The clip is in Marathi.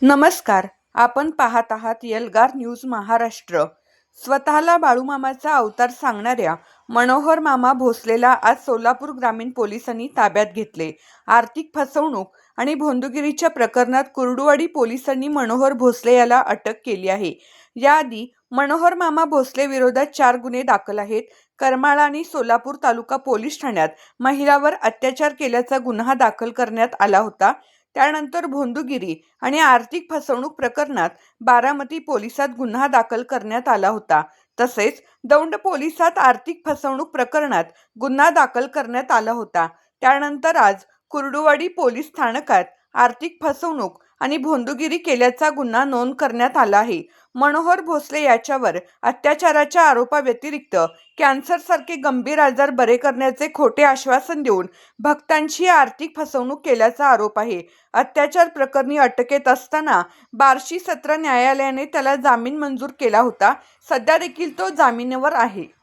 नमस्कार. आपण पाहत आहात एल्गार न्यूज महाराष्ट्र. स्वतःला बाळूमामाचा अवतार सांगणाऱ्या मनोहर मामा भोसलेला आज सोलापूर ग्रामीण पोलिसांनी ताब्यात घेतले. आर्थिक फसवणूक आणि भोंदूगिरीच्या प्रकरणात कुर्डुवाडी पोलिसांनी मनोहर भोसले याला अटक केली आहे. याआधी मनोहर मामा भोसले विरोधात 4 गुन्हे दाखल आहेत. करमाळा आणि सोलापूर तालुका पोलीस ठाण्यात महिलावर अत्याचार केल्याचा गुन्हा दाखल करण्यात आला होता. त्यानंतर भोंदूगिरी आणि आर्थिक फसवणूक प्रकरणात बारामती पोलिसात गुन्हा दाखल करण्यात आला होता. तसेच दौंड पोलिसात आर्थिक फसवणूक प्रकरणात गुन्हा दाखल करण्यात आला होता. त्यानंतर आज कुर्डुवाडी पोलीस स्थानकात आर्थिक फसवणूक आणि भोंदूगिरी केल्याचा गुन्हा नोंद करण्यात आला आहे. मनोहर भोसले याच्यावर अत्याचाराच्या आरोपाव्यतिरिक्त कॅन्सरसारखे गंभीर आजार बरे करण्याचे खोटे आश्वासन देऊन भक्तांची आर्थिक फसवणूक केल्याचा आरोप आहे. अत्याचार प्रकरणी अटकेत असताना बार्शी सत्र न्यायालयाने त्याला जामीन मंजूर केला होता. सध्या देखील तो जामिनावर आहे.